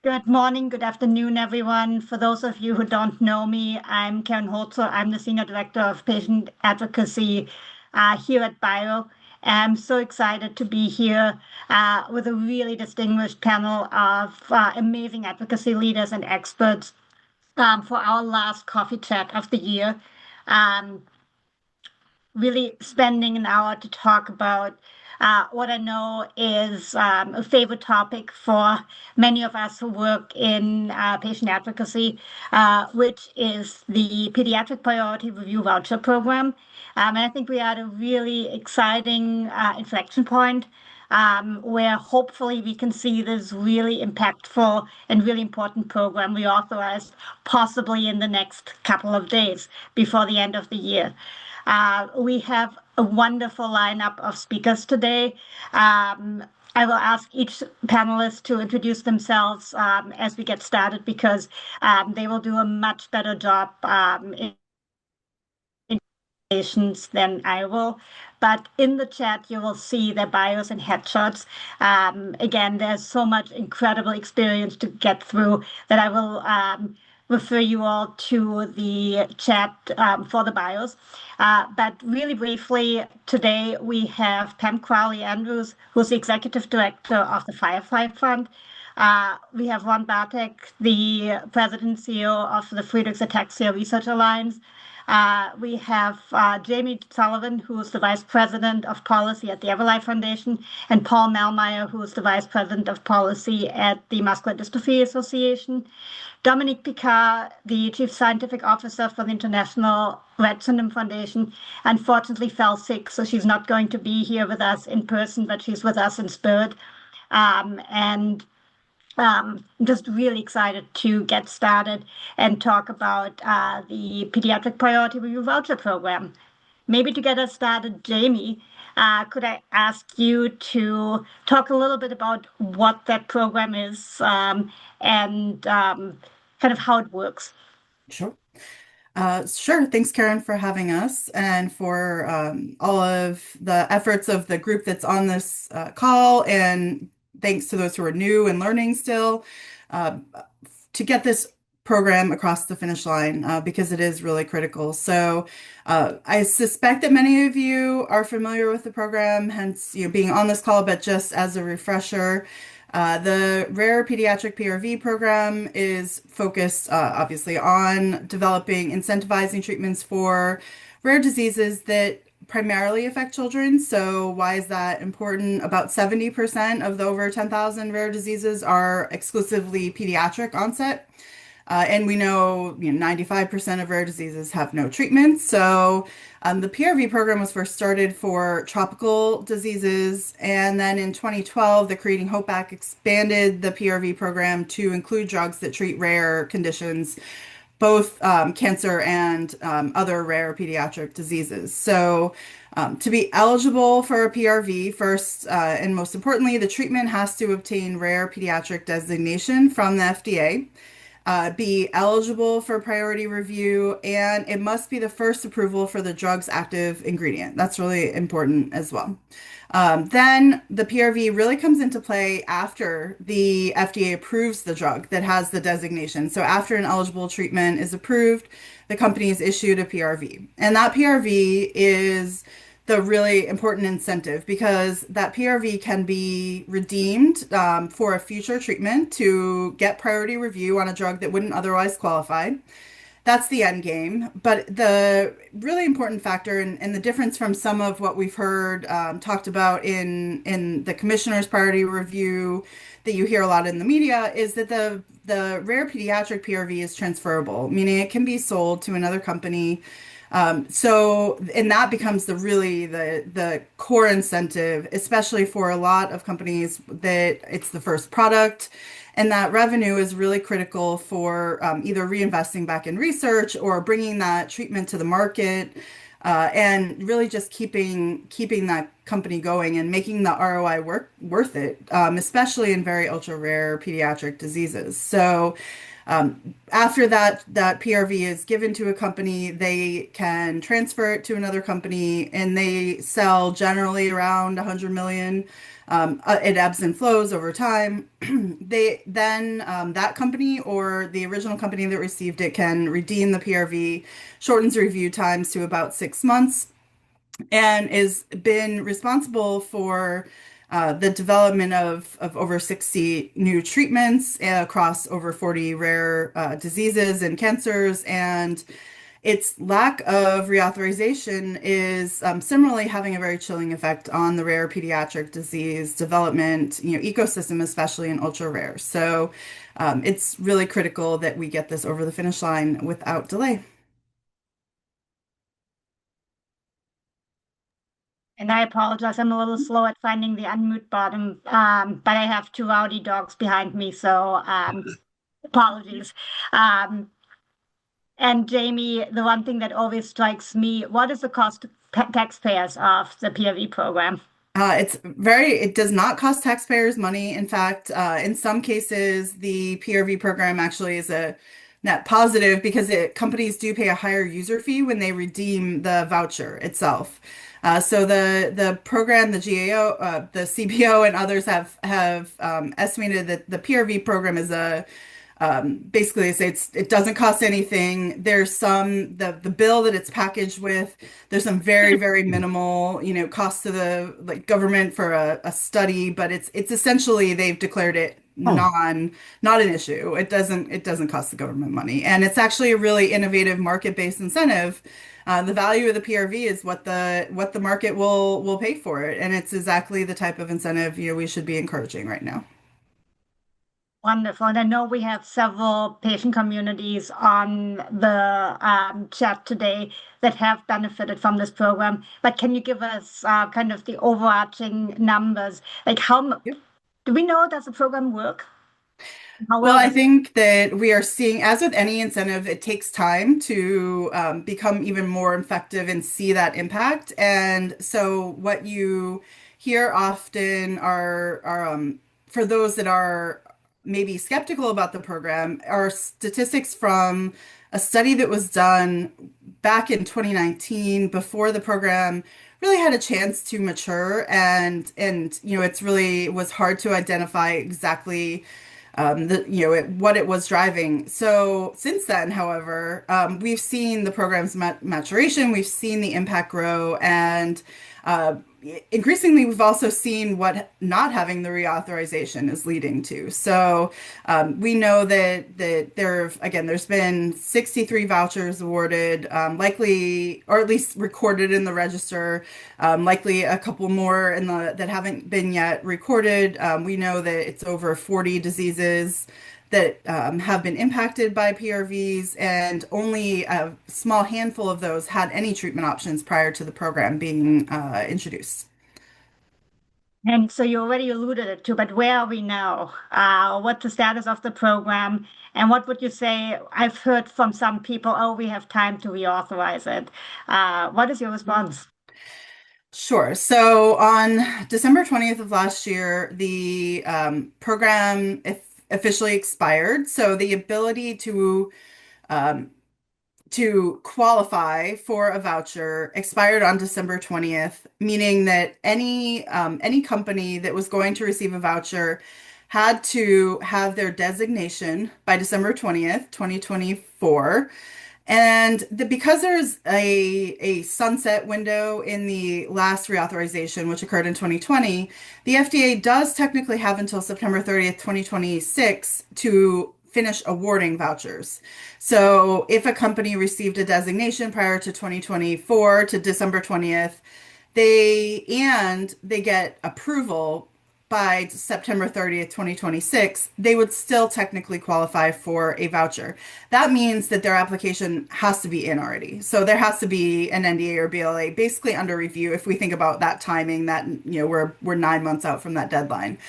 Good morning, good afternoon, everyone. For those of you who don't know me, I'm Karen Holzer. I'm the Senior Director of Patient Advocacy here at BIO. I'm so excited to be here with a really distinguished panel of amazing advocacy leaders and experts for our last coffee chat of the year. Um, really spending an hour to talk about what I know is a favorite topic for many of us who work in patient advocacy, which is the Pediatric Priority Review Voucher Program. And I think we are at a really exciting inflection point where hopefully we can see this really impactful and really important program reauthorized possibly in the next couple of days before the end of the year. We have a wonderful lineup of speakers today. I will ask each panelist to introduce themselves as we get started because they will do a much better job in presentations than I will. But in the chat, you will see their bios and headshots. Again, there's so much incredible experience to get through that I will refer you all to the chat for the bios. But really briefly, today we have Pam Crowley Andrews, who's the Executive Director of the Firefly Fund. We have Ron Bartek, the President and CEO of the Friedreich's Ataxia Research Alliance. We have Jamie Sullivan, who is the Vice President of Policy at the Everlife Foundation, and Paul Malmeyer, who is the Vice President of Policy at the Muscular Dystrophy Association. Dominique Picard, the Chief Scientific Officer for the International Rett Syndrome Foundation, unfortunately fell sick, so she's not going to be here with us in person, but she's with us in spirit. And I'm just really excited to get started and talk about the Pediatric Priority Review Voucher Program. Maybe to get us started, Jamie, could I ask you to talk a little bit about what that program is and kind of how it works? Sure. Sure. Thanks, Karen, for having us and for all of the efforts of the group that's on this call. And thanks to those who are new and learning still uh, to get this program across the finish line because it is really critical. So I suspect that many of you are familiar with the program, hence being on this call, but just as a refresher, the Rare Pediatric PRV program is focused obviously on developing incentivizing treatments for rare diseases that primarily affect children. So why is that important? About 70% of the over 10,000 rare diseases are exclusively pediatric onset. And we know, 95% of rare diseases have no treatment. So the PRV program was first started for tropical diseases. And then in 2012, the Creating Hope Act expanded the PRV program to include drugs that treat rare conditions, both cancer and other rare pediatric diseases. So to be eligible for a PRV, first and most importantly, the treatment has to obtain rare pediatric designation from the FDA, be eligible for priority review, and it must be the first approval for the drug's active ingredient. That's really important as well. Then the PRV really comes into play after the FDA approves the drug that has the designation. So after an eligible treatment is approved, the company is issued a PRV. And that PRV is the really important incentive because that PRV can be redeemed for a future treatment to get priority review on a drug that wouldn't otherwise qualify. That's the end game. But the really important factor and the difference from some of what we've heard talked about in the commissioner's priority review that you hear a lot in the media is that the rare pediatric PRV is transferable, meaning it can be sold to another company. And that becomes the core incentive, especially for a lot of companies that it's the first product. And that revenue is really critical for either reinvesting back in research or bringing that treatment to the market, and really just keeping that company going and making the ROI worth it, especially in very ultra rare pediatric diseases. So after that PRV is given to a company, they can transfer it to another company, and they sell generally around 100 million It ebbs and flows over time. They then that company or the original company that received it can redeem the PRV, shortens review times to about 6 months, and is been responsible for the development of over 60 new treatments across over 40 rare diseases and cancers. And its lack of reauthorization is similarly having a very chilling effect on the rare pediatric disease development, ecosystem, especially in ultra rare. So it's really critical that we get this over the finish line without delay. And I apologize, I'm a little slow at finding the unmute button, but I have two rowdy dogs behind me, so apologies. Um, and Jamie, the one thing that always strikes me, what is the cost to taxpayers of the PRV program? It does not cost taxpayers money. In fact, in some cases, the PRV program actually is a net positive because companies do pay a higher user fee when they redeem the voucher itself. So the program, the GAO, the CBO, and others have estimated that the PRV program is a basically they say it doesn't cost anything. There's the bill that it's packaged with. There's some very minimal, cost to the like government for a study, but it's essentially they've declared it not an issue. It doesn't cost the government money, and it's actually a really innovative market-based incentive. The value of the PRV is what the market will pay for it, and it's exactly the type of incentive we should be encouraging right now. Wonderful. And I know we have several patient communities on the chat today that have benefited from this program. But can you give us kind of the overarching numbers? Like do we know, does the program work? How Well, well I does it? think that we are seeing, as with any incentive, it takes time to become even more effective and see that impact. And so, what you hear often are for those that are maybe skeptical about the program, are statistics from a study that was done back in 2019 before the program really had a chance to mature, and it's really it was hard to identify exactly what it was driving. So since then, however, we've seen the program's maturation, we've seen the impact grow, and uh, increasingly, we've also seen what not having the reauthorization is leading to. So we know that there's been 63 vouchers awarded, likely, or at least recorded in the register, likely a couple more that haven't been yet recorded. We know that it's over 40 diseases that have been impacted by PRVs, and only a small handful of those had any treatment options prior to the program being introduced. And so you already alluded it to, but where are we now? What's the status of the program? And what would you say? I've heard from some people, oh, we have time to reauthorize it. What is your response? Sure. So on December 20th of last year, the program officially expired. So the ability um, to qualify for a voucher expired on December 20th, meaning that any company that was going to receive a voucher had to have their designation by December 20th, 2024. And because there's a sunset window in the last reauthorization, which occurred in 2020, the FDA does technically have until September 30th, 2026 to finish awarding vouchers. So if a company received a designation prior to 2024 to December 20th, they get approval by September 30th, 2026, they would still technically qualify for a voucher. That means that their application has to be in already. So there has to be an NDA or BLA basically under review if we think about that timing that we're 9 months out from that deadline.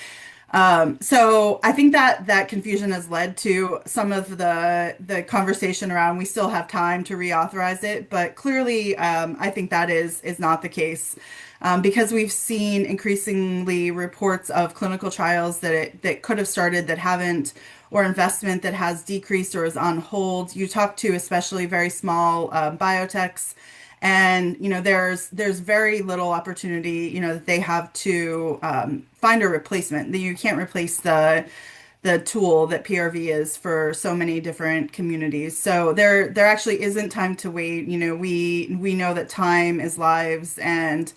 So I think that confusion has led to some of the conversation around we still have time to reauthorize it, but clearly I think that is not the case. Because we've seen increasingly reports of clinical trials that could have started that haven't, or investment that has decreased or is on hold. You talk to especially very small biotechs, And, there's very little opportunity, that they have to find a replacement. That you can't replace the tool that PRV is for so many different communities. So there actually isn't time to wait. We know that time is lives, and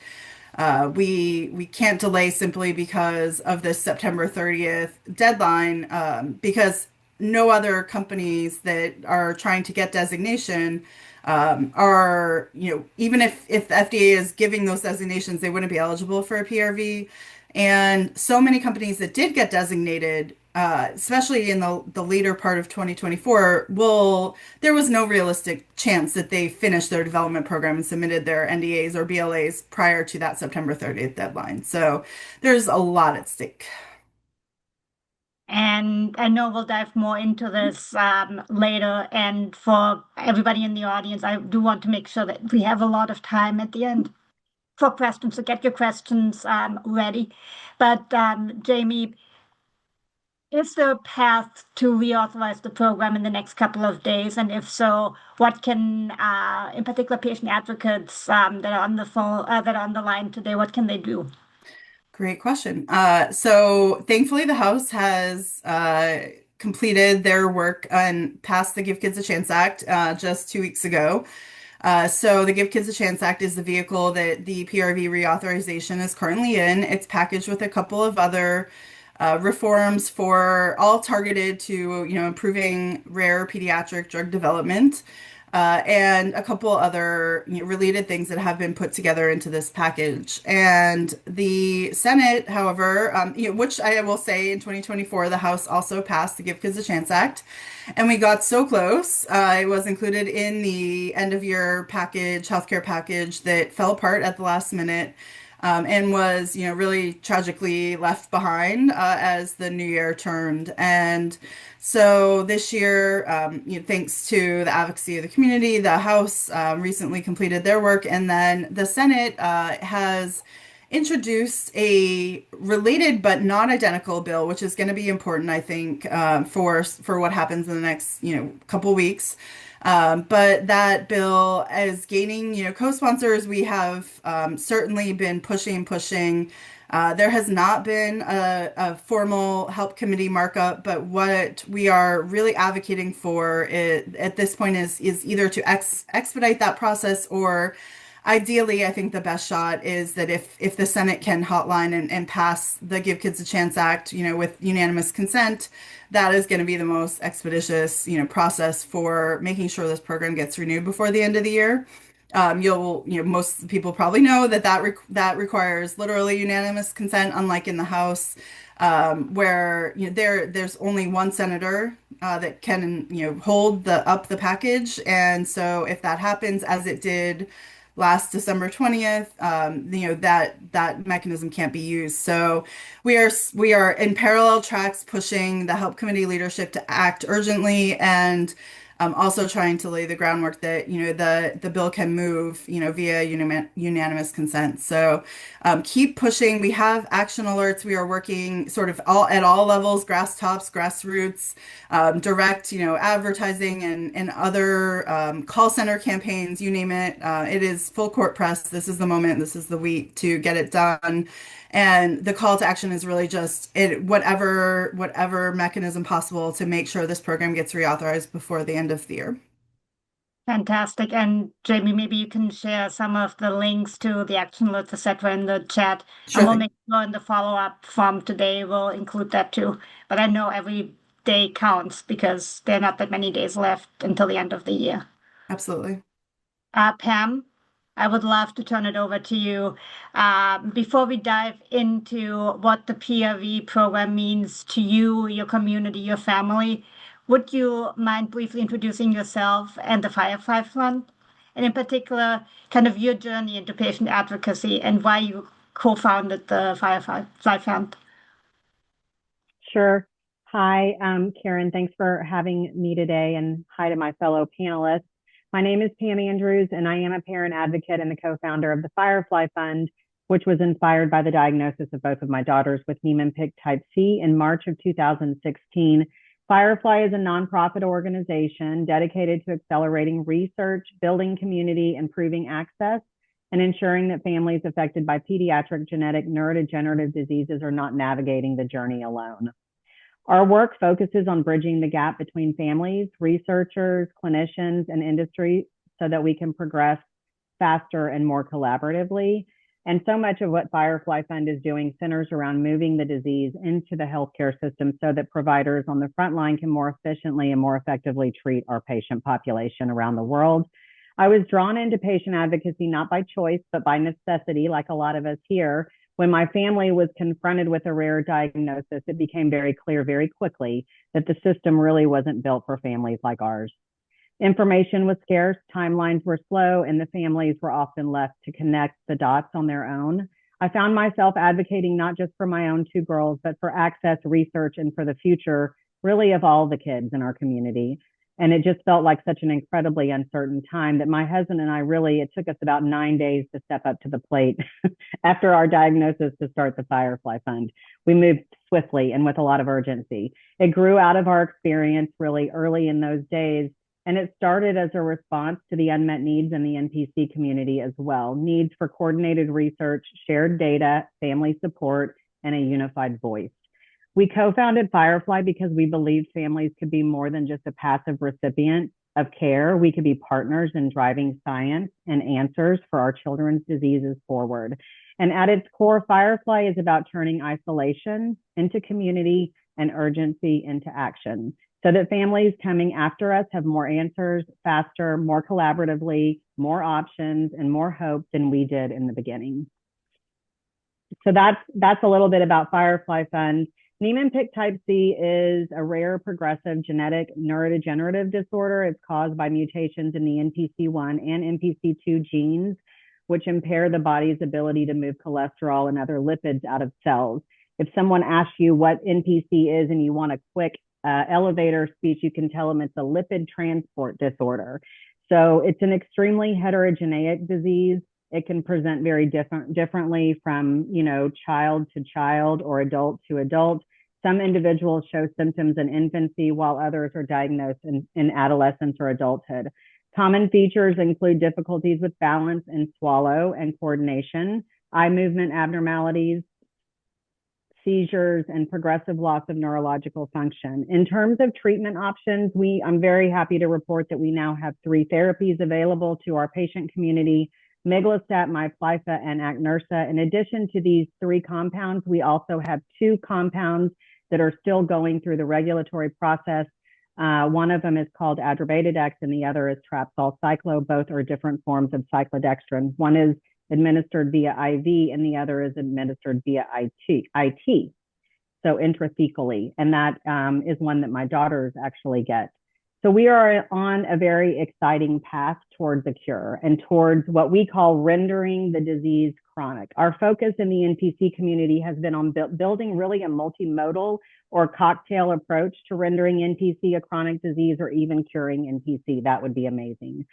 we can't delay simply because of this September 30th deadline, because no other companies that are trying to get designation are, even if the FDA is giving those designations, they wouldn't be eligible for a PRV. And so many companies that did get designated, especially in the later part of 2024, there was no realistic chance that they finished their development program and submitted their NDAs or BLAs prior to that September 30th deadline. So there's a lot at stake. And I know we'll dive more into this later. And for everybody in the audience, I do want to make sure that we have a lot of time at the end for questions. So get your questions ready. But Jamie, is there a path to reauthorize the program in the next couple of days? And if so, what can, in particular, patient advocates that are on the phone, that are on the line today, what can they do? Great question. So thankfully, the House has completed their work and passed the Give Kids a Chance Act just 2 weeks ago. So the Give Kids a Chance Act is the vehicle that the PRV reauthorization is currently in. It's packaged with a couple of other reforms for all targeted to, improving rare pediatric drug development. And a couple other, related things that have been put together into this package. And the Senate, however, which I will say in 2024, the House also passed the Give Kids a Chance Act. And we got so close. It was included in the end of year package, healthcare package that fell apart at the last minute. And was, really tragically left behind as the new year turned. And so this year, thanks to the advocacy of the community, the House recently completed their work, and then the Senate has introduced a related but not identical bill, which is going to be important, I think, for what happens in the next, couple weeks. But that bill is gaining, co-sponsors. We have certainly been pushing. There has not been a formal help committee markup, but what we are really advocating for at this point is either to expedite that process, or ideally, I think the best shot is that if the Senate can hotline and pass the Give Kids a Chance Act, with unanimous consent, that is going to be the most expeditious, process for making sure this program gets renewed before the end of the year. Most people probably know that requires literally unanimous consent, unlike in the House, where there's only one senator that can hold up the package, and so if that happens, as it did last December 20th, that mechanism can't be used. So we are in parallel tracks pushing the help committee leadership to act urgently, and also trying to lay the groundwork that the bill can move via unanimous consent. So keep pushing. We have action alerts. We are working sort of at all levels, grass tops, grassroots, direct advertising, and other call center campaigns, you name it. It is full court press. This is the moment. This is the week to get it done. And the call to action is really just whatever mechanism possible to make sure this program gets reauthorized before the end of the year. Fantastic. And Jamie, maybe you can share some of the links to the action alerts, etc., in the chat. And Sure we'll thing. make sure in the follow-up from today we'll include that too. But I know every day counts because there are not that many days left until the end of the year. Absolutely. Pam, I would love to turn it over to you. Before we dive into what the PRV program means to you, your community, your family, would you mind briefly introducing yourself and the Firefly Fund? And in particular, kind of your journey into patient advocacy and why you co-founded the Firefly Fund. Sure. Hi, Karen. Thanks for having me today, and hi to my fellow panelists. My name is Pam Andrews, and I am a parent advocate and the co-founder of the Firefly Fund, which was inspired by the diagnosis of both of my daughters with Niemann-Pick type C in March of 2016. Firefly is a nonprofit organization dedicated to accelerating research, building community, improving access, and ensuring that families affected by pediatric genetic neurodegenerative diseases are not navigating the journey alone. Our work focuses on bridging the gap between families, researchers, clinicians, and industry so that we can progress faster and more collaboratively. And so much of what Firefly Fund is doing centers around moving the disease into the healthcare system so that providers on the front line can more efficiently and more effectively treat our patient population around the world. I was drawn into patient advocacy not by choice, but by necessity, like a lot of us here. When my family was confronted with a rare diagnosis, it became very clear very quickly that the system really wasn't built for families like ours. Information was scarce, timelines were slow, and the families were often left to connect the dots on their own. I found myself advocating not just for my own two girls, but for access, research, and for the future, really, of all the kids in our community. And it just felt like such an incredibly uncertain time that my husband and I it took us about 9 days to step up to the plate after our diagnosis to start the Firefly Fund. We moved swiftly and with a lot of urgency. It grew out of our experience really early in those days. And it started as a response to the unmet needs in the NPC community as well. Needs for coordinated research, shared data, family support, and a unified voice. We co-founded Firefly because we believed families could be more than just a passive recipient of care. We could be partners in driving science and answers for our children's diseases forward. And at its core, Firefly is about turning isolation into community and urgency into action, so that families coming after us have more answers, faster, more collaboratively, more options, and more hope than we did in the beginning. So that's a little bit about Firefly Fund. Niemann-Pick type C is a rare progressive genetic neurodegenerative disorder. It's caused by mutations in the NPC1 and NPC2 genes, which impair the body's ability to move cholesterol and other lipids out of cells. If someone asks you what NPC is and you want a quick elevator speech, you can tell them it's a lipid transport disorder. So it's an extremely heterogeneous disease. It can present very differently from, child to child or adult to adult. Some individuals show symptoms in infancy, while others are diagnosed in adolescence or adulthood. Common features include difficulties with balance and swallow and coordination, eye movement abnormalities, seizures, and progressive loss of neurological function. In terms of treatment options, I'm very happy to report that we now have 3 therapies available to our patient community: miglustat, Miplyffa, and Aqneursa. In addition to these 3 compounds, we also have 2 compounds that are still going through the regulatory process. One of them is called Adravatidex, and the other is Trapsol Cyclo. Both are different forms of cyclodextrin. One is administered via IV, and the other is administered via IT, so intrathecally. And that is one that my daughters actually get. So we are on a very exciting path towards a cure and towards what we call rendering the disease chronic. Our focus in the NPC community has been on building really a multimodal or cocktail approach to rendering NPC a chronic disease, or even curing NPC. That would be amazing.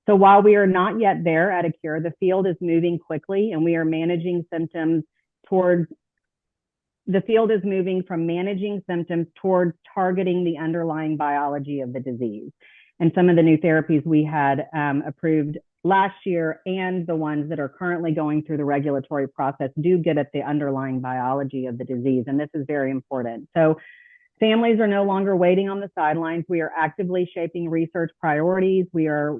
So while we are not yet there at a cure, the field is moving quickly, and we are managing symptoms towards the field is moving from managing symptoms towards targeting the underlying biology of the disease. And some of the new therapies we had approved last year and the ones that are currently going through the regulatory process do get at the underlying biology of the disease. And this is very important. So families are no longer waiting on the sidelines. We are actively shaping research priorities. We are,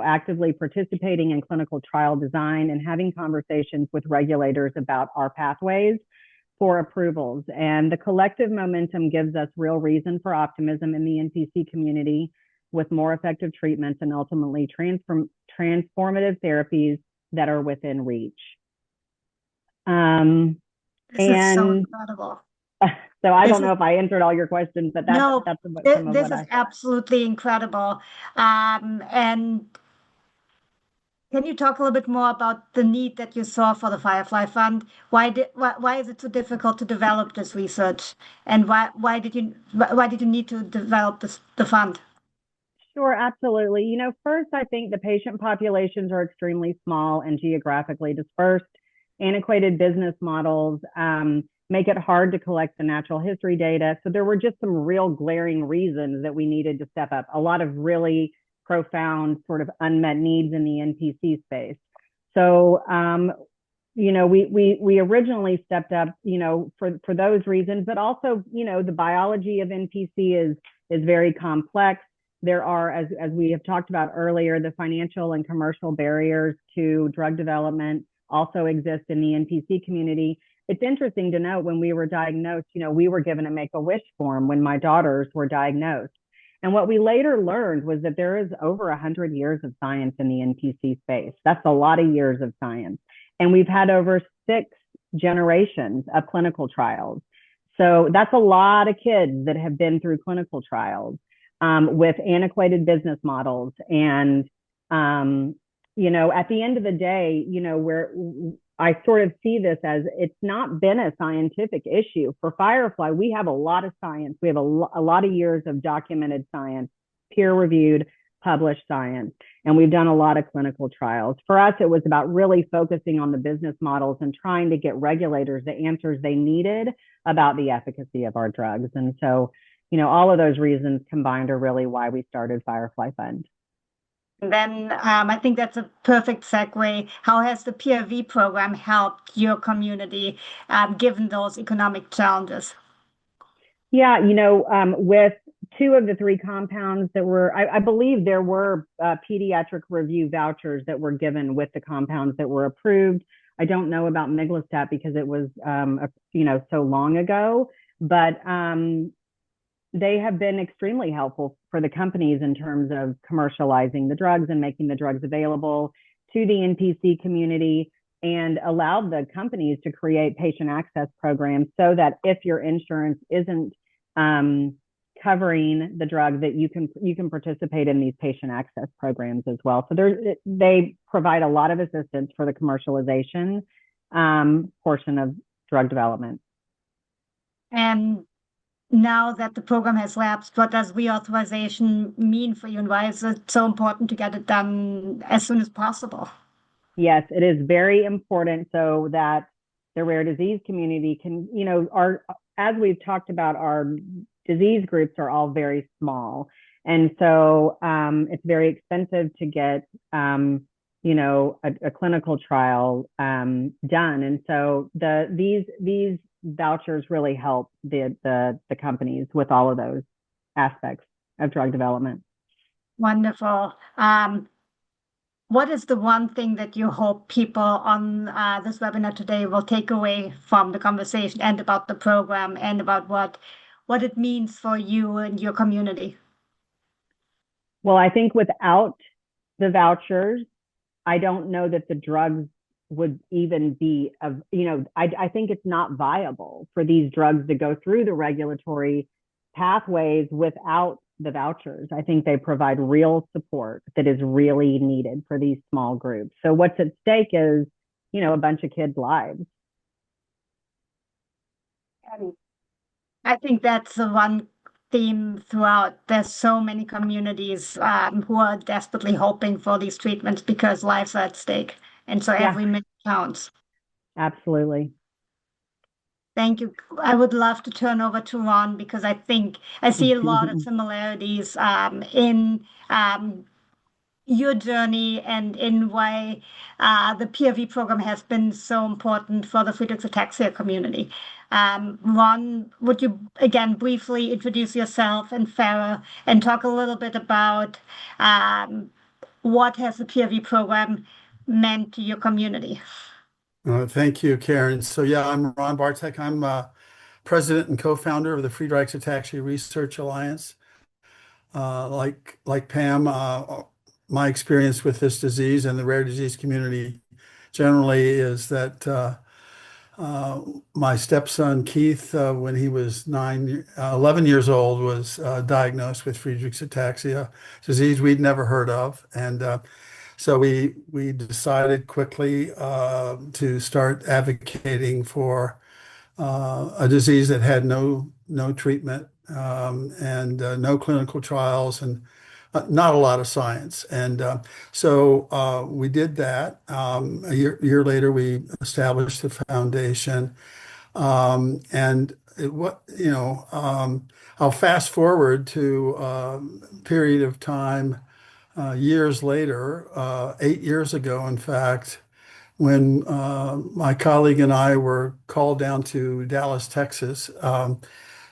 actively participating in clinical trial design and having conversations with regulators about our pathways for approvals. And the collective momentum gives us real reason for optimism in the NPC community, with more effective treatments and ultimately transformative therapies that are within reach. This is so incredible. So I don't know if I answered all your questions, but that's some of this is absolutely incredible. And can you talk a little bit more about the need that you saw for the Firefly Fund? Why is it so difficult to develop this research, and why did you need to develop the fund? Sure, absolutely. First, I think the patient populations are extremely small and geographically dispersed. Antiquated business models make it hard to collect the natural history data. So there were just some real glaring reasons that we needed to step up. A lot of really profound sort of unmet needs in the NPC space. So we originally stepped up, for those reasons, but also, the biology of NPC is very complex. There are, as we have talked about earlier, the financial and commercial barriers to drug development also exist in the NPC community. It's interesting to note when we were diagnosed, we were given a Make-A-Wish form when my daughters were diagnosed. And what we later learned was that there is over 100 years of science in the NPC space. That's a lot of years of science. And we've had over 6 generations of clinical trials. So that's a lot of kids that have been through clinical trials with antiquated business models. And, at the end of the day, where I sort of see this as it's not been a scientific issue. For Firefly, we have a lot of science. We have a lot of years of documented science, peer-reviewed, published science, and we've done a lot of clinical trials. For us, it was about really focusing on the business models and trying to get regulators the answers they needed about the efficacy of our drugs. And so, all of those reasons combined are really why we started Firefly Fund. And then I think that's a perfect segue. How has the PRV program helped your community given those economic challenges? Yeah, with 2 of the 3 compounds that were, I believe there were pediatric review vouchers that were given with the compounds that were approved. I don't know about miglustat because it was, so long ago, but they have been extremely helpful for the companies in terms of commercializing the drugs and making the drugs available to the NPC community, and allowed the companies to create patient access programs so that if your insurance isn't covering the drug, that you can participate in these patient access programs as well. So they provide a lot of assistance for the commercialization portion of drug development. And now that the program has lapsed, what does reauthorization mean for you, and why is it so important to get it done as soon as possible? Yes, it is very important so that the rare disease community can, as we've talked about, our disease groups are all very small. And so it's very expensive to get, a clinical trial done. And so these vouchers really help the companies with all of those aspects of drug development. Wonderful. What is the one thing that you hope people on this webinar today will take away from the conversation and about the program and about what it means for you and your community? Well, I think without the vouchers, I don't know that the drugs would even be I think it's not viable for these drugs to go through the regulatory pathways without the vouchers. I think they provide real support that is really needed for these small groups. So what's at stake is, a bunch of kids' lives. And I think that's the one theme throughout. There's so many communities who are desperately hoping for these treatments because lives are at stake. And so every minute counts. Absolutely. Thank you. I would love to turn over to Ron because I think I see a lot of similarities in your journey and in why the PRV program has been so important for the Friedreich's ataxia community. Ron, would you again briefly introduce yourself and Farah and talk a little bit about what has the PRV program meant to your community? Thank you, Karen. So yeah, I'm Ron Bartek. I'm president and co-founder of the Friedreich's Ataxia Research Alliance. Like Pam, my experience with this disease and the rare disease community generally is that my stepson Keith, when he was 11 years old, was diagnosed with Friedreich's ataxia, disease we'd never heard of, and so we decided quickly to start advocating for a disease that had no treatment and no clinical trials and not a lot of science. And so we did that. A year later, we established the foundation. And I'll fast forward to a period of time, years later, 8 years ago, in fact, when my colleague and I were called down to Dallas, Texas,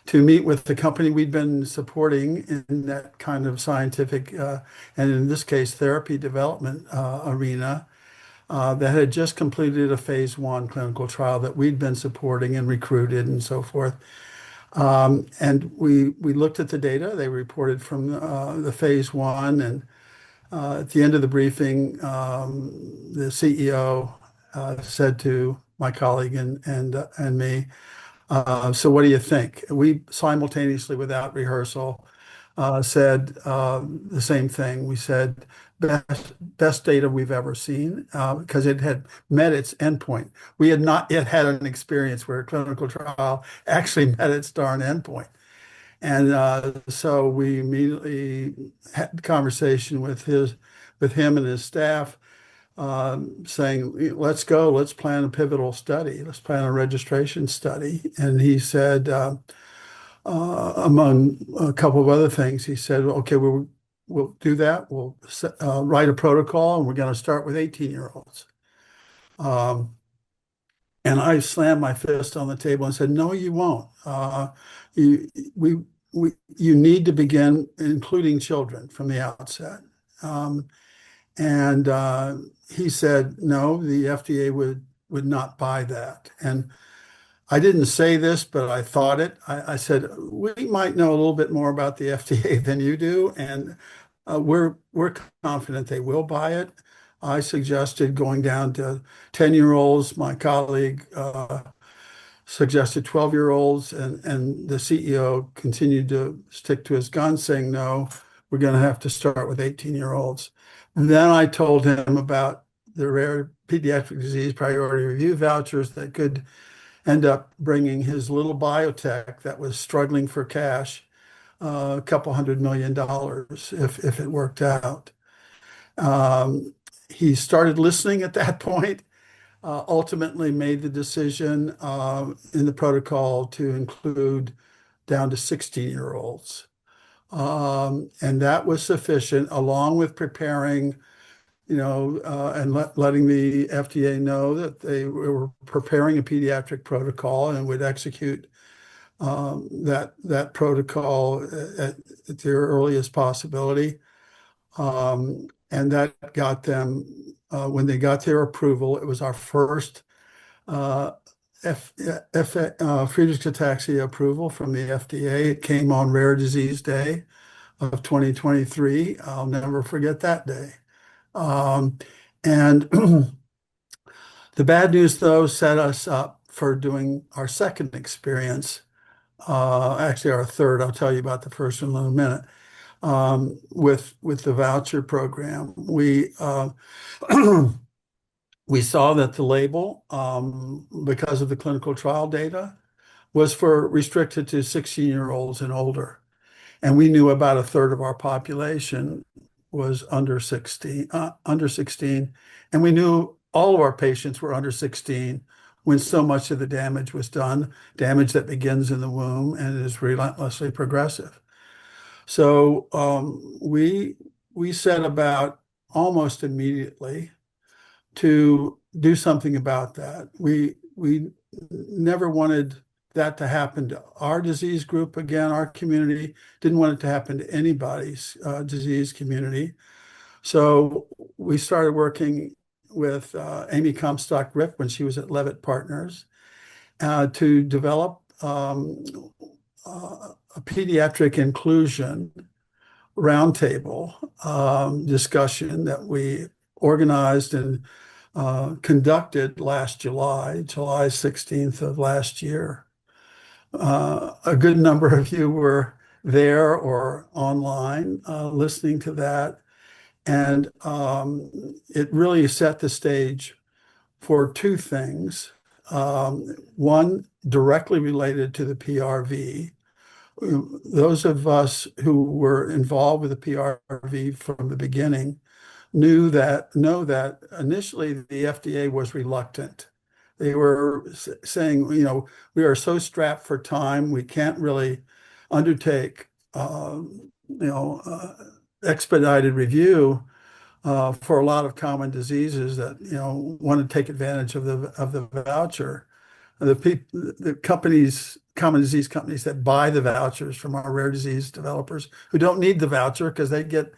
to meet with the company we'd been supporting in that kind of scientific, and in this case, therapy development arena, that had just completed a phase 1 clinical trial that we'd been supporting and recruited and so forth. And we looked at the data. They reported from the phase 1, and at the end of the briefing, the CEO said to my colleague and me, "So what do you think?" We simultaneously, without rehearsal, said the same thing. We said, best data we've ever seen, because it had met its endpoint. We had not yet had an experience where a clinical trial actually met its darn endpoint. And so we immediately had a conversation with him and his staff, saying, let's go, let's plan a pivotal study, let's plan a registration study. And he said, among a couple of other things, he said, okay, we'll do that. We'll write a protocol, and we're going to start with 18-year-olds. And I slammed my fist on the table and said, no, you won't. You need to begin including children from the outset. And he said, no, the FDA would not buy that. And I didn't say this, but I thought it. I said, we might know a little bit more about the FDA than you do, and we're confident they will buy it. I suggested going down to 10-year-olds. My colleague suggested 12-year-olds, and the CEO continued to stick to his guns, saying, no, we're going to have to start with 18-year-olds. And then I told him about the rare pediatric disease priority review vouchers that could end up bringing his little biotech that was struggling for cash a couple $100 million if it worked out. He started listening at that point, ultimately made the decision in the protocol to include down to 16-year-olds. And that was sufficient, along with preparing, and letting the FDA know that they were preparing a pediatric protocol and would execute that protocol at their earliest possibility. And that got them, when they got their approval, it was our first Friedreich's ataxia approval from the FDA. It came on Rare Disease Day of 2023. I'll never forget that day. And the bad news, though, set us up for doing our second experience, actually our third. I'll tell you about the first one in a minute. With the voucher program, we saw that the label, because of the clinical trial data, was restricted to 16-year-olds and older. And we knew about a third of our population was under 16, and we knew all of our patients were under 16 when so much of the damage was done, damage that begins in the womb and is relentlessly progressive. So we set about almost immediately to do something about that. We never wanted that to happen to our disease group again, our community. Didn't want it to happen to anybody's disease community. So we started working with Amy Comstock-Rip when she was at Levitt Partners to develop a pediatric inclusion roundtable discussion that we organized and conducted last July 16th of last year. A good number of you were there or online listening to that. And it really set the stage for two things. One, directly related to the PRV. Those of us who were involved with the PRV from the beginning know that initially the FDA was reluctant They were saying, we are so strapped for time, we can't really undertake, expedited review for a lot of common diseases that want to take advantage of the voucher. The companies, common disease companies that buy the vouchers from our rare disease developers who don't need the voucher because they get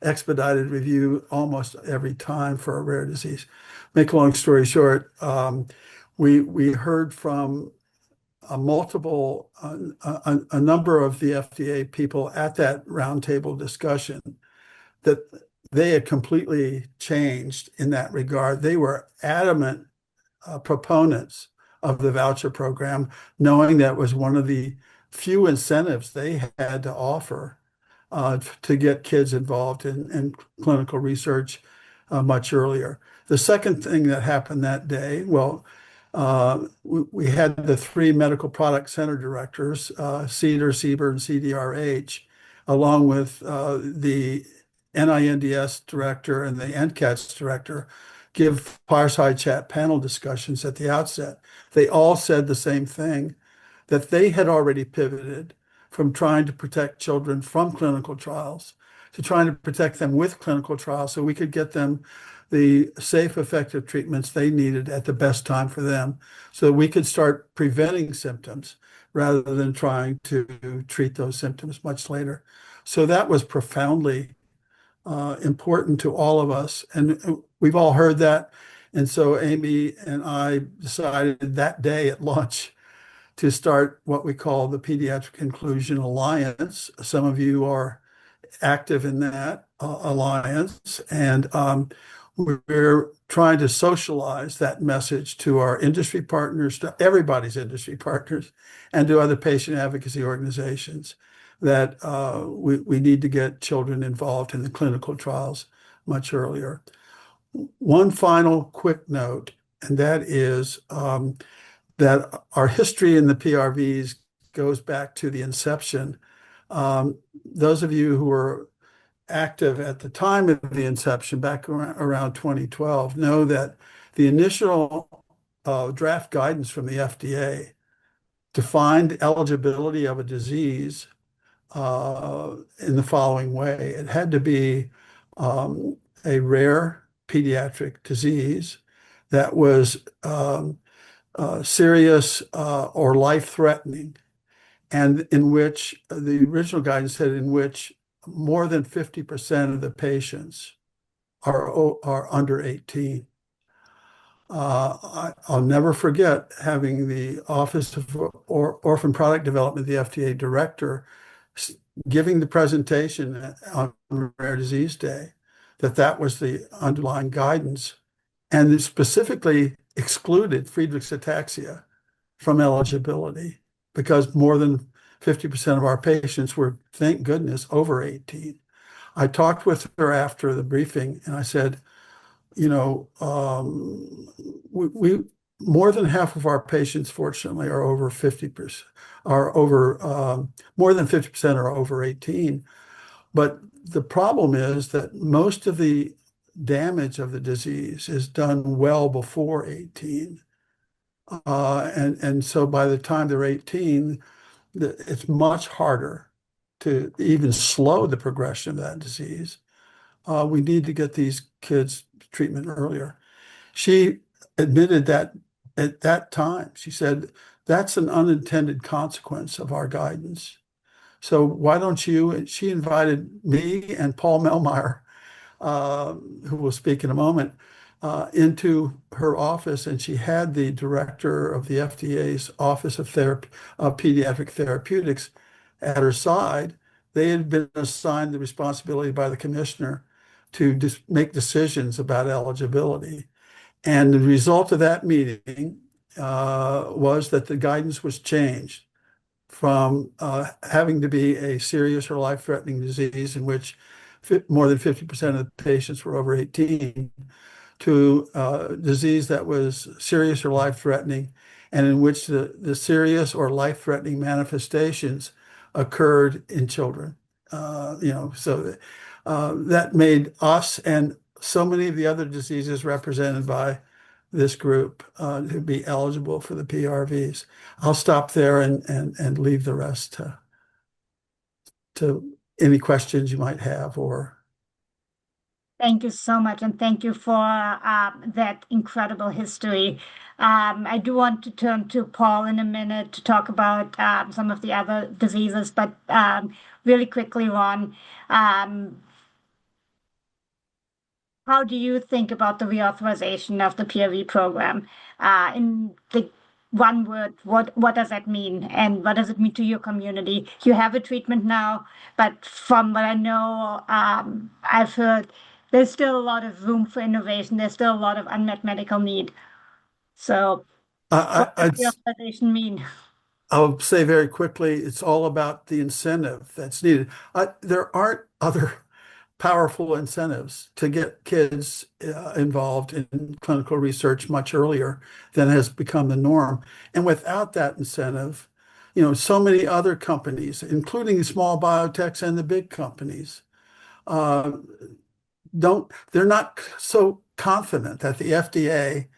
expedited review almost every time for a rare disease. Make a long story short, we heard from a number of the FDA people at that roundtable discussion that they had completely changed in that regard. They were adamant proponents of the voucher program, knowing that was one of the few incentives they had to offer to get kids involved in clinical research much earlier. The second thing that happened that day, well, we had the three medical product center directors, CDER, CBER, and CDRH, along with the NINDS director and the NCATS director, give fireside chat panel discussions at the outset. They all said the same thing, that they had already pivoted from trying to protect children from clinical trials to trying to protect them with clinical trials so we could get them the safe, effective treatments they needed at the best time for them so that we could start preventing symptoms rather than trying to treat those symptoms much later. So that was profoundly important to all of us. And we've all heard that. And so Amy and I decided that day at lunch to start what we call the Pediatric Inclusion Alliance. Some of you are active in that alliance. And we're trying to socialize that message to our industry partners, to everybody's industry partners, and to other patient advocacy organizations that we need to get children involved in the clinical trials much earlier. One final quick note, and that is that our history in the PRVs goes back to the inception. Those of you who were active at the time of the inception, back around 2012, know that the initial draft guidance from the FDA defined eligibility of a disease in the following way. It had to be a rare pediatric disease that was serious or life-threatening, and in which the original guidance said in which more than 50% of the patients are under 18. I'll never forget having the Office of Orphan Product Development, the FDA director, giving the presentation on Rare Disease Day, that was the underlying guidance, and it specifically excluded Friedreich's ataxia from eligibility because more than 50% of our patients were, thank goodness, over 18. I talked with her after the briefing and I said, we more than half of our patients, fortunately, are over 50%, more than 50% are over 18. But the problem is that most of the damage of the disease is done well before 18. And so by the time they're 18, it's much harder to even slow the progression of that disease. We need to get these kids treatment earlier. She admitted that at that time. She said, that's an unintended consequence of our guidance. So why don't you, and she invited me and Paul Melmeyer, who will speak in a moment, into her office, and she had the director of the FDA's Office of Pediatric Therapeutics at her side. They had been assigned the responsibility by the commissioner to make decisions about eligibility. And the result of that meeting was that the guidance was changed from having to be a serious or life-threatening disease in which more than 50% of the patients were over 18 to a disease that was serious or life-threatening and in which the serious or life-threatening manifestations occurred in children. So that made us and so many of the other diseases represented by this group to be eligible for the PRVs. I'll stop there and leave the rest to any questions you might have or. Thank you so much, and thank you for that incredible history. I do want to turn to Paul in a minute to talk about some of the other diseases, but really quickly, Ron, how do you think about the reauthorization of the PRV program? In the one word, what does that mean, and what does it mean to your community? You have a treatment now, but from what I know, I've heard there's still a lot of room for innovation. There's still a lot of unmet medical need. So, what does reauthorization mean? I'll say very quickly, it's all about the incentive that's needed. There aren't other powerful incentives to get kids involved in clinical research much earlier than has become the norm. And without that incentive, so many other companies, including the small biotechs and the big companies, they're not so confident that the FDA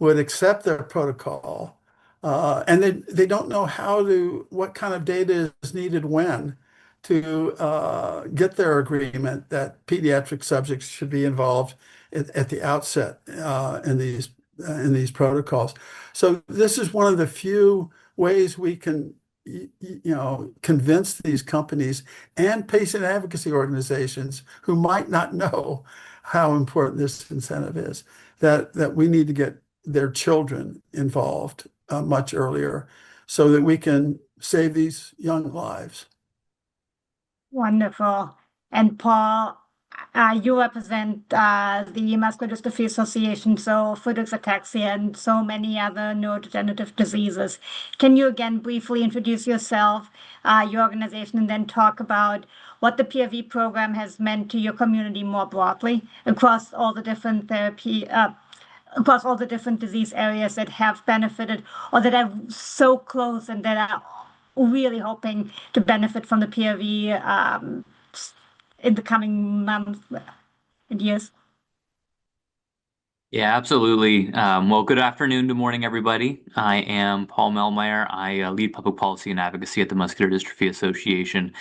would accept their protocol. And they don't know what kind of data is needed when to get their agreement that pediatric subjects should be involved at the outset in these protocols. So this is one of the few ways we can convince these companies and patient advocacy organizations who might not know how important this incentive is, that we need to get their children involved much earlier so that we can save these young lives. Wonderful. And Paul, you represent the Muscular Dystrophy Association, so Friedreich's ataxia and so many other neurodegenerative diseases. Can you again briefly introduce yourself, your organization, and then talk about what the PRV program has meant to your community more broadly across all the different across all the different disease areas that have benefited or that are so close and that are really hoping to benefit from the PRV in the coming months and years? Yeah, absolutely. Well, good afternoon, good morning, everybody. I am Paul Melmeyer. I lead public policy and advocacy at the Muscular Dystrophy Association.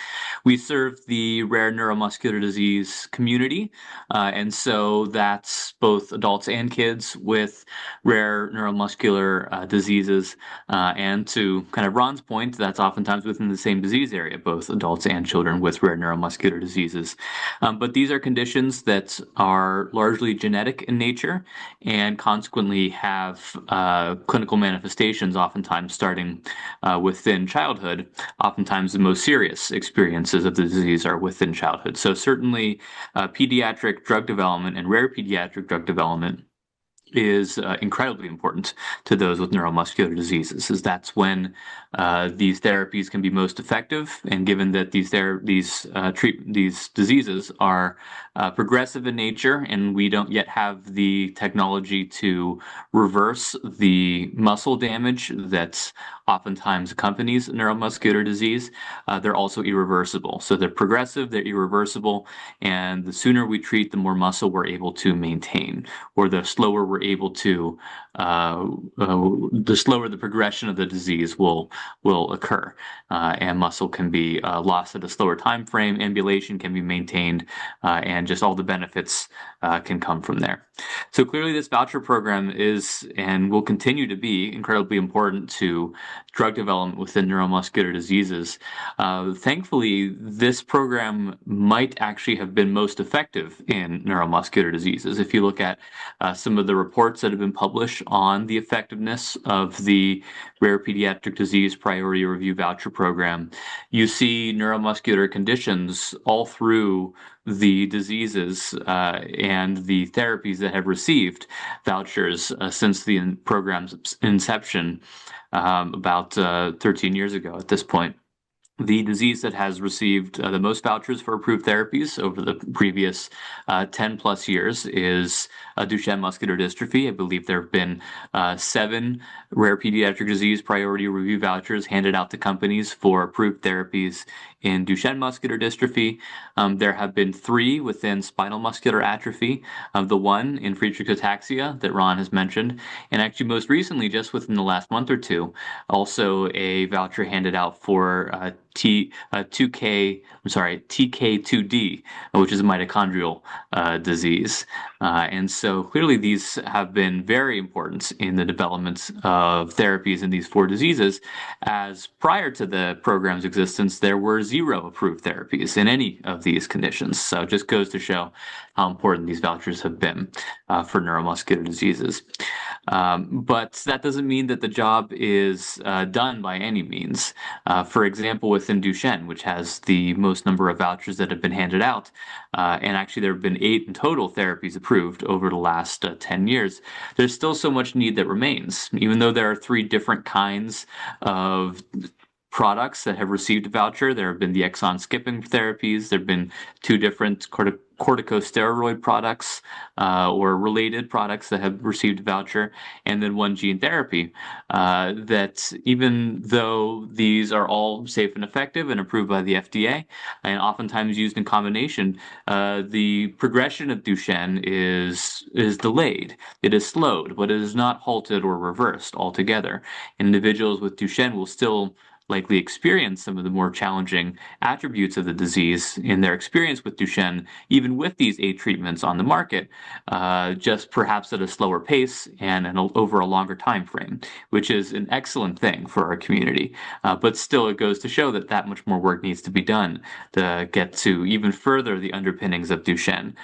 We serve the rare neuromuscular disease community, and so that's both adults and kids with rare neuromuscular diseases. And to kind of Ron's point, that's oftentimes within the same disease area, both adults and children with rare neuromuscular diseases. But these are conditions that are largely genetic in nature and consequently have clinical manifestations, oftentimes starting within childhood. Oftentimes the most serious experiences of the disease are within childhood. So certainly pediatric drug development and rare pediatric drug development is incredibly important to those with neuromuscular diseases, as that's when these therapies can be most effective. And given that these diseases are progressive in nature, and we don't yet have the technology to reverse the muscle damage that oftentimes accompanies neuromuscular disease, they're also irreversible. So they're progressive, they're irreversible, and the sooner we treat, the more muscle we're able to maintain, or the slower we're able to, the slower the progression of the disease will occur, and muscle can be lost at a slower time frame, ambulation can be maintained, and just all the benefits can come from there. So clearly this voucher program is and will continue to be incredibly important to drug development within neuromuscular diseases. Thankfully, this program might actually have been most effective in neuromuscular diseases. If you look at some of the reports that have been published on the effectiveness of the Rare Pediatric Disease Priority Review Voucher Program, you see neuromuscular conditions all through the diseases and the therapies that have received vouchers since the program's inception about 13 years ago at this point. The disease that has received the most vouchers for approved therapies over the previous 10 plus years is Duchenne muscular dystrophy. I believe there have been 7 rare pediatric disease priority review vouchers handed out to companies for approved therapies in Duchenne muscular dystrophy. There have been 3 within spinal muscular atrophy, the 1 in Friedreich ataxia that Ron has mentioned, and actually most recently, just within the last month or two, also a voucher handed out for TK2D, which is a mitochondrial disease. And so clearly these have been very important in the development of therapies in these 4 diseases, as prior to the program's existence, there were 0 approved therapies in any of these conditions. So it just goes to show how important these vouchers have been for neuromuscular diseases. But that doesn't mean that the job is done by any means. For example, within Duchenne, which has the most number of vouchers that have been handed out, and actually there have been 8 in total therapies approved over the last 10 years, there's still so much need that remains. Even though there are 3 different kinds of products that have received a voucher. There have been the exon skipping therapies. There have been 2 different corticosteroid products or related products that have received a voucher, and then 1 gene therapy. That even though these are all safe and effective and approved by the FDA, and oftentimes used in combination, the progression of Duchenne is delayed. It is slowed, but it is not halted or reversed altogether. Individuals with Duchenne will still likely experience some of the more challenging attributes of the disease in their experience with Duchenne, even with these 8 treatments on the market, just perhaps at a slower pace and over a longer time frame, which is an excellent thing for our community. But still, it goes to show that much more work needs to be done to get to even further the underpinnings of Duchenne,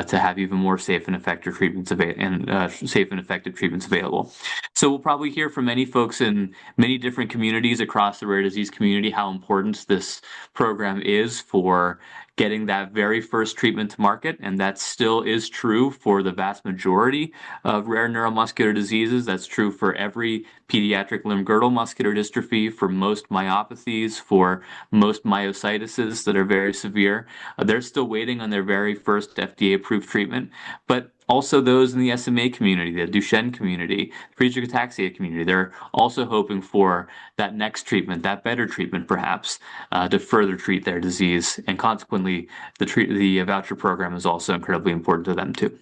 to have even more safe and effective treatments available. So we'll probably hear from many folks in many different communities across the rare disease community how important this program is for getting that very first treatment to market, and that still is true for the vast majority of rare neuromuscular diseases. That's true for every pediatric limb-girdle muscular dystrophy, for most myopathies, for most myositis that are very severe. They're still waiting on their very first FDA-approved treatment, but also those in the SMA community, the Duchenne community, Friedreich ataxia community, they're also hoping for that next treatment, that better treatment perhaps, to further treat their disease. And consequently, the voucher program is also incredibly important to them too.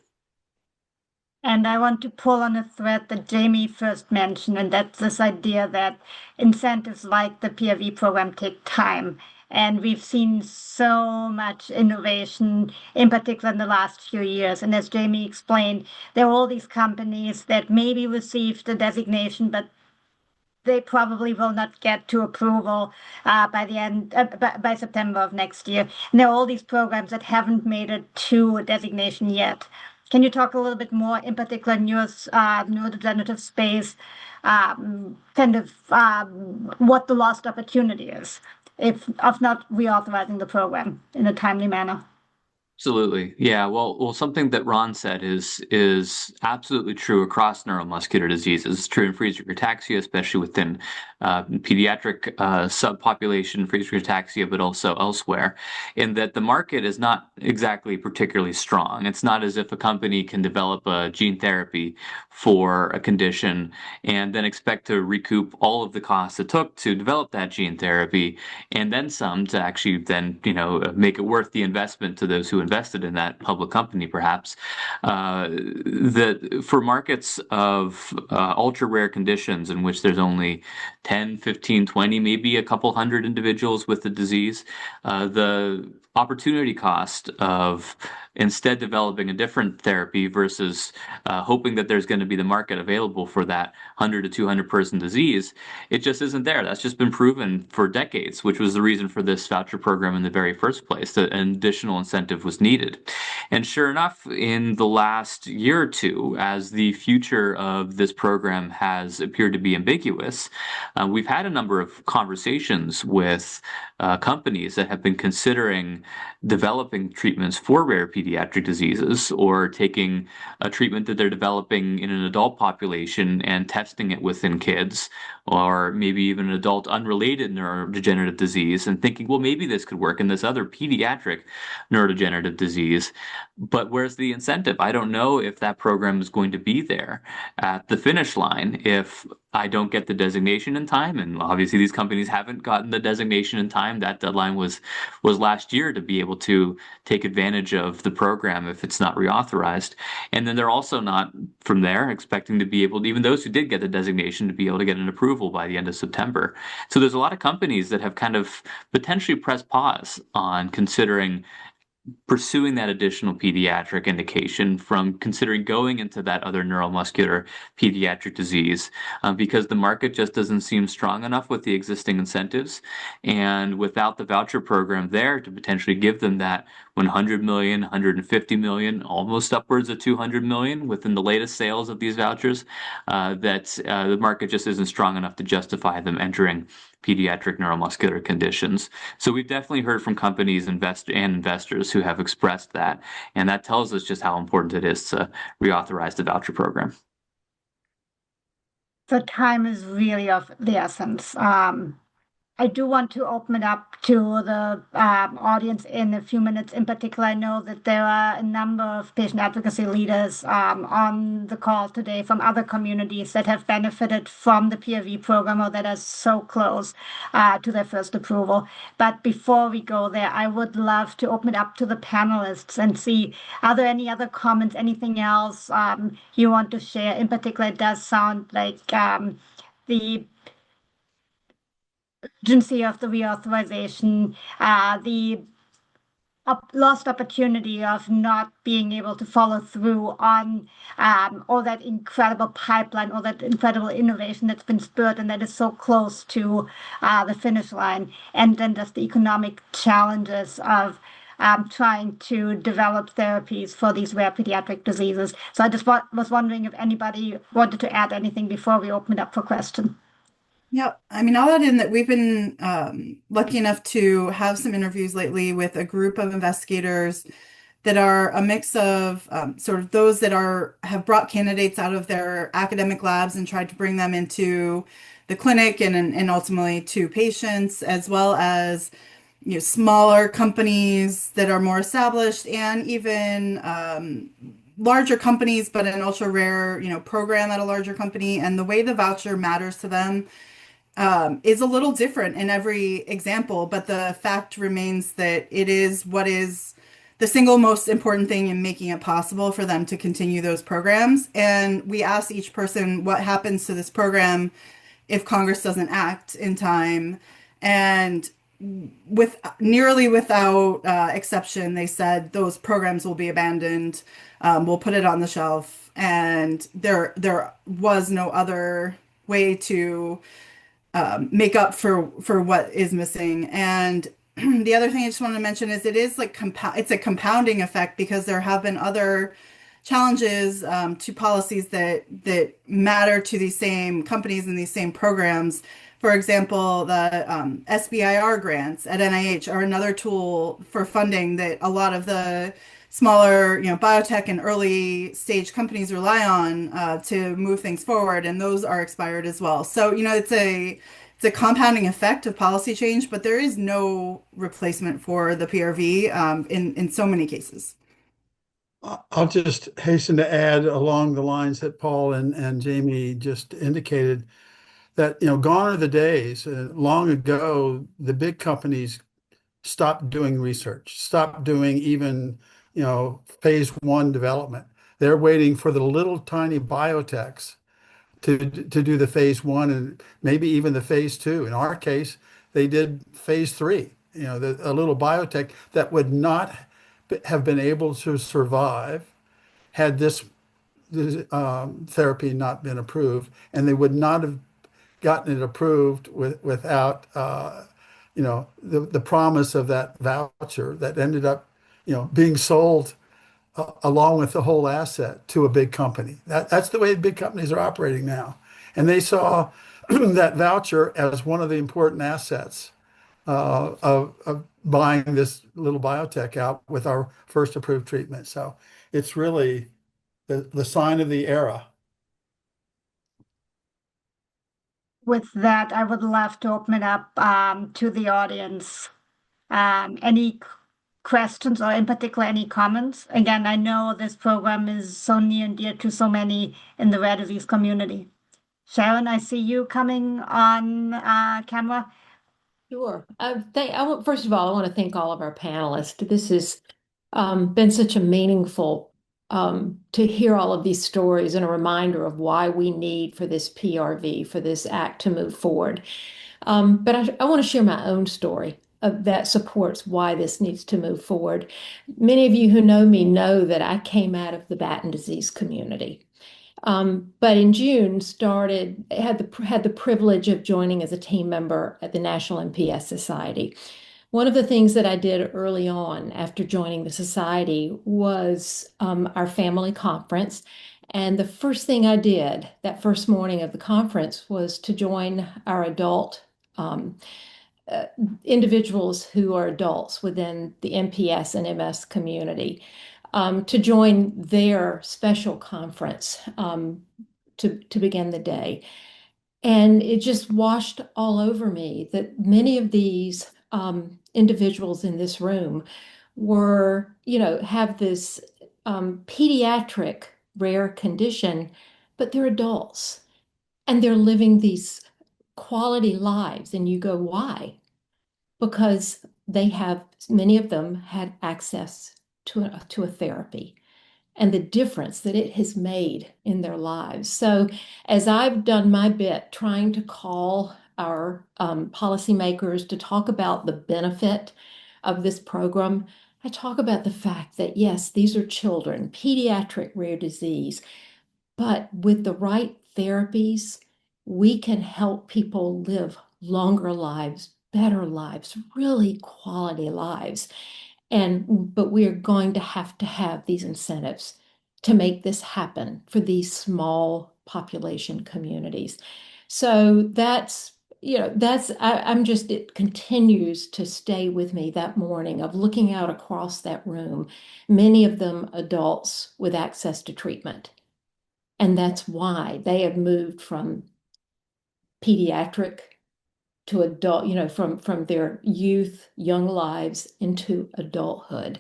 And I want to pull on a thread that Jamie first mentioned, and that's this idea that incentives like the PRV program take time. And we've seen so much innovation, in particular in the last few years. And as Jamie explained, there are all these companies that maybe received the designation, but they probably will not get to approval by September of next year. And there are all these programs that haven't made it to a designation yet. Can you talk a little bit more, in particular, in your neurodegenerative space, what the lost opportunity is, if of not reauthorizing the program in a timely manner? Absolutely. Yeah. Well, something that Ron said is absolutely true across neuromuscular diseases. It's true in Friedreich ataxia, especially within pediatric subpopulation Friedreich ataxia, but also elsewhere, in that the market is not exactly particularly strong. It's not as if a company can develop a gene therapy for a condition and then expect to recoup all of the costs it took to develop that gene therapy and then some to actually then, make it worth the investment to those who invested in that public company, perhaps. That for markets of ultra rare conditions in which there's only 10, 15, 20, maybe a couple hundred individuals with the disease, the opportunity cost of instead developing a different therapy versus hoping that there's going to be the market available for that 100 to 200 person disease, it just isn't there. That's just been proven for decades, which was the reason for this voucher program in the very first place, that an additional incentive was needed. And sure enough, in the last year or two, as the future of this program has appeared to be ambiguous, we've had a number of conversations with companies that have been considering developing treatments for rare pediatric diseases or taking a treatment that they're developing in an adult population and testing it within kids, or maybe even an adult unrelated neurodegenerative disease, and thinking, well, maybe this could work in this other pediatric neurodegenerative disease. But where's the incentive? I don't know if that program is going to be there at the finish line if I don't get the designation in time. And obviously, these companies haven't gotten the designation in time. That deadline was last year to be able to take advantage of the program if it's not reauthorized. And then they're also not from there expecting to be able to, even those who did get the designation, to be able to get an approval by the end of September. So there's a lot of companies that have kind of potentially pressed pause on considering pursuing that additional pediatric indication from considering going into that other neuromuscular pediatric disease because the market just doesn't seem strong enough with the existing incentives. And without the voucher program there to potentially give them that 100 million, 150 million, almost upwards of 200 million within the latest sales of these vouchers, the market just isn't strong enough to justify them entering pediatric neuromuscular conditions. So we've definitely heard from companies and investors who have expressed that, and that tells us just how important it is to reauthorize the voucher program. The time is really of the essence. I do want to open it up to the audience in a few minutes. In particular, I know that there are a number of patient advocacy leaders on the call today from other communities that have benefited from the PRV program or that are so close to their first approval. But before we go there, I would love to open it up to the panelists and see, are there any other comments, anything else you want to share? In particular, it does sound like the urgency of the reauthorization, the lost opportunity of not being able to follow through on all that incredible pipeline, all that incredible innovation that's been spurred and that is so close to the finish line, and then just the economic challenges of trying to develop therapies for these rare pediatric diseases. So I just was wondering if anybody wanted to add anything before we open it up for questions. Yeah, I mean, I'll add in that we've been lucky enough to have some interviews lately with a group of investigators that are a mix of sort of those that have brought candidates out of their academic labs and tried to bring them into the clinic and ultimately to patients, as well as smaller companies that are more established and even larger companies, but an ultra rare program at a larger company. And the way the voucher matters to them is a little different in every example, but the fact remains that it is what is the single most important thing in making it possible for them to continue those programs. And we ask each person what happens to this program if Congress doesn't act in time. And nearly without exception, they said those programs will be abandoned. We'll put it on the shelf. And there was no other way to make up for what is missing. And the other thing I just want to mention is it is like it's a compounding effect because there have been other challenges to policies that matter to these same companies and these same programs. For example, the SBIR grants at NIH are another tool for funding that a lot of the smaller, biotech and early stage companies rely on to move things forward, and those are expired as well. So, it's a compounding effect of policy change, but there is no replacement for the PRV in so many cases. I'll just hasten to add along the lines that Paul and Jamie just indicated that, gone are the days. Long ago, the big companies stopped doing research, stopped doing even phase 1 development. They're waiting for the little tiny biotechs to do the phase 1 and maybe even the phase 2. In our case, they did phase 3. A little biotech that would not have been able to survive had this therapy not been approved, and they would not have gotten it approved without the promise of that voucher that ended up being sold along with the whole asset to a big company. That's the way big companies are operating now. And they saw that voucher as one of the important assets of buying this little biotech out with our first approved treatment. So it's really the sign of the era. With that, I would love to open it up to the audience. Any questions or in particular any comments? Again, I know this program is so near and dear to so many in the rare disease community. Sharon, I see you coming on camera. Sure. First of all, I want to thank all of our panelists. This has been such a meaningful to hear all of these stories and a reminder of why we need for this PRV, for this act to move forward. But I want to share my own story that supports why this needs to move forward. Many of you who know me know that I came out of the Batten disease community. But in June had the privilege of joining as a team member at the National MPS Society. One of the things that I did early on after joining the society was our family conference. And the first thing I did that first morning of the conference was to join our adult individuals who are adults within the MPS and MS community to join their special conference to begin the day. And it just washed all over me that many of these individuals in this room have this pediatric rare condition, but they're adults and they're living these quality lives. And you go, why? Because many of them had access to a therapy and the difference that it has made in their lives. So as I've done my bit trying to call our policymakers to talk about the benefit of this program, I talk about the fact that, yes, these are children, pediatric rare disease, but with the right therapies, we can help people live longer lives, better lives, really quality lives. But we are going to have these incentives to make this happen for these small population communities. So it continues to stay with me that morning of looking out across that room, many of them adults with access to treatment. And that's why they have moved from pediatric to adult, from their youth, young lives into adulthood.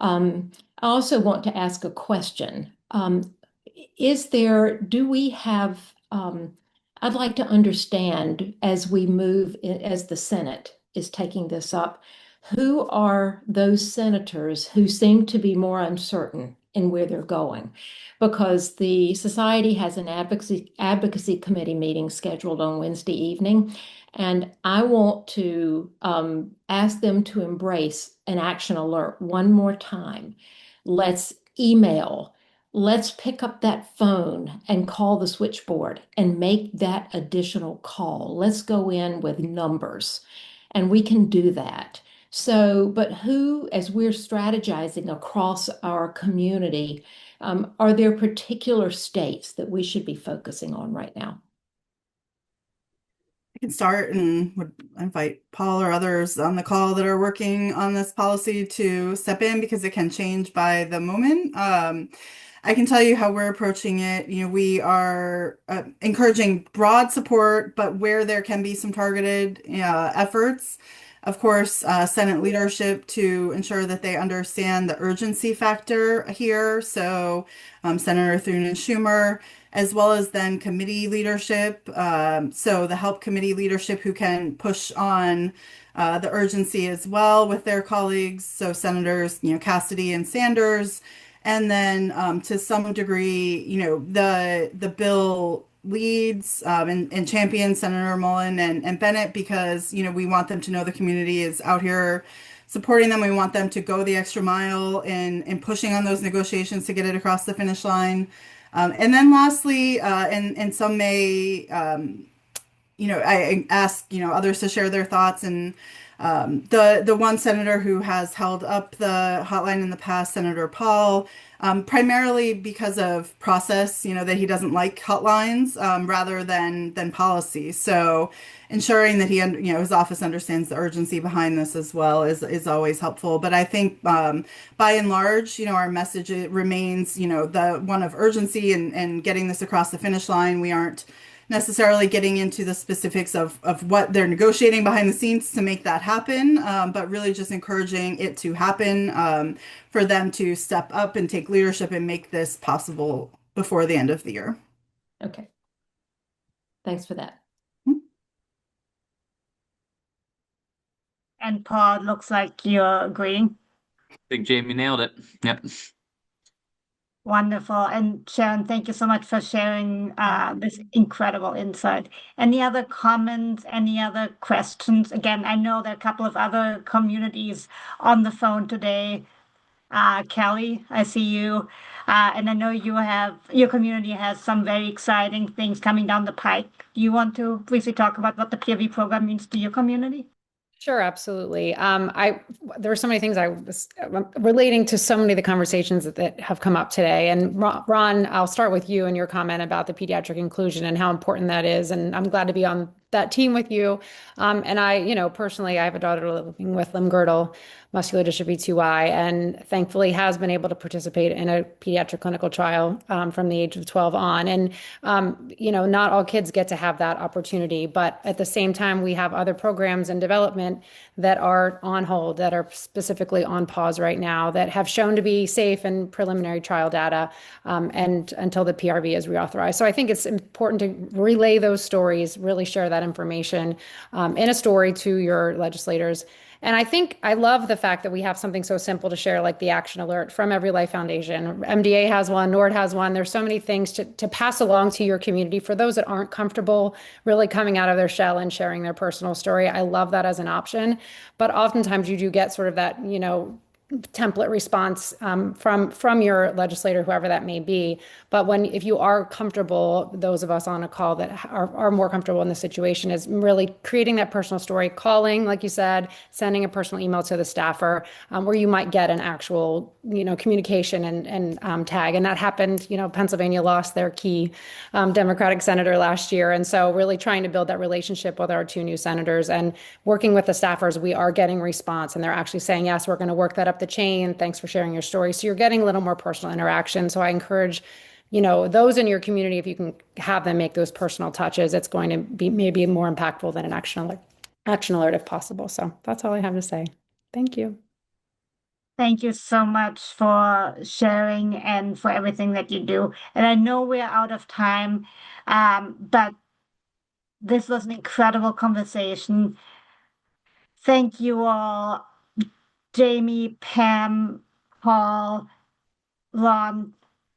I also want to ask a question. I'd like to understand as we move, as the Senate is taking this up, who are those senators who seem to be more uncertain in where they're going? Because the society has an advocacy committee meeting scheduled on Wednesday evening, and I want to ask them to embrace an action alert one more time. Let's email. Let's pick up that phone and call the switchboard and make that additional call. Let's go in with numbers, and we can do that. So, but as we're strategizing across our community, are there particular states that we should be focusing on right now? I can start and would invite Paul or others on the call that are working on this policy to step in because it can change by the moment. I can tell you how we're approaching it. We are encouraging broad support, but where there can be some targeted efforts, of course, Senate leadership to ensure that they understand the urgency factor here. So Senator Thune and Schumer, as well as then committee leadership. So the HELP committee leadership who can push on the urgency as well with their colleagues. So Senators, Cassidy and Sanders. And then to some degree, the bill leads and champions Senator Mullen and Bennett because, we want them to know the community is out here supporting them. We want them to go the extra mile in pushing on those negotiations to get it across the finish line. And then lastly, and some may, I ask, others to share their thoughts. And The one senator who has held up the hotline in the past, Senator Paul, primarily because of process, that he doesn't like hotlines rather than policy. So ensuring that his office understands the urgency behind this as well is always helpful. But I think by and large, our message remains, the one of urgency and getting this across the finish line. We aren't necessarily getting into the specifics of what they're negotiating behind the scenes to make that happen, but really just encouraging it to happen, for them to step up and take leadership and make this possible before the end of the year. Okay. Thanks for that. And Paul, it looks like you're agreeing. I think Jamie nailed it. Yep. Wonderful. And Sharon, thank you so much for sharing this incredible insight. Any other comments, any other questions? Again, I know there are a couple of other communities on the phone today. Kelly, I see you. And I know your community has some very exciting things coming down the pike. Do you want to briefly talk about what the PRV program means to your community? Sure, absolutely. There were so many things I was relating to so many of the conversations that have come up today. And Ron, I'll start with you and your comment about the pediatric inclusion and how important that is. And I'm glad to be on that team with you. And I, personally, I have a daughter living with limb-girdle muscular dystrophy 2I, and thankfully has been able to participate in a pediatric clinical trial from the age of 12 on. And, not all kids get to have that opportunity, but at the same time, we have other programs in development that are on hold, that are specifically on pause right now, that have shown to be safe in preliminary trial data, and until the PRV is reauthorized. So I think it's important to relay those stories, really share that information in a story to your legislators. And I love the fact that we have something so simple to share, like the action alert from Every Life Foundation. MDA has one, NORD has one. There's so many things to pass along to your community for those that aren't comfortable really coming out of their shell and sharing their personal story. I love that as an option. But oftentimes you do get sort of that, template response from your legislator, whoever that may be. But if you are comfortable, those of us on a call that are more comfortable in the situation, is really creating that personal story, calling, like you said, sending a personal email to the staffer, where you might get an actual, communication and tag. And that happened, Pennsylvania lost their key Democratic senator last year. And so really trying to build that relationship with our two new senators and working with the staffers, we are getting response, and they're actually saying, yes, we're going to work that up the chain. Thanks for sharing your story. So you're getting a little more personal interaction. So I encourage, those in your community, if you can have them make those personal touches, it's going to be maybe more impactful than an action alert if possible. So that's all I have to say. Thank you. Thank you so much for sharing and for everything that you do. And I know we're out of time, but this was an incredible conversation. Thank you all, Jamie, Pam, Paul, Ron,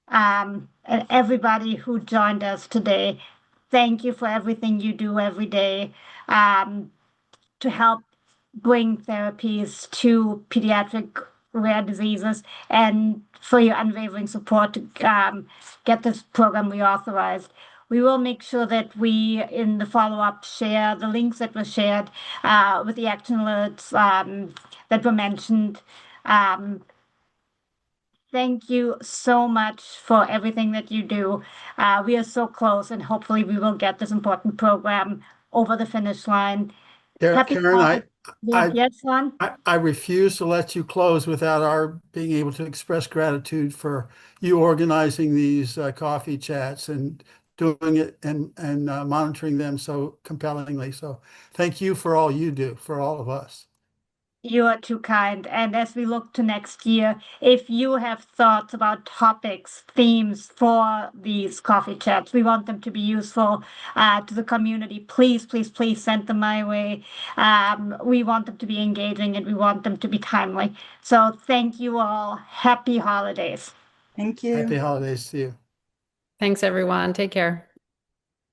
and everybody who joined us today. Thank you for everything you do every day to help bring therapies to pediatric rare diseases, and for your unwavering support to get this program reauthorized. We will make sure that we, in the follow-up, share the links that were shared with the action alerts that were mentioned. Thank you so much for everything that you do. We are so close, and hopefully we will get this important program over the finish line. Happy Karen, yes, Ron? I refuse to let you close without our being able to express gratitude for you organizing these coffee chats and doing it and monitoring them so compellingly. So thank you for all you do for all of us. You are too kind. And as we look to next year, if you have thoughts about topics, themes for these coffee chats, we want them to be useful to the community. Please, please, please send them my way. We want them to be engaging, and we want them to be timely. So thank you all. Happy holidays. Thank you. Happy holidays to you. Thanks, everyone. Take care.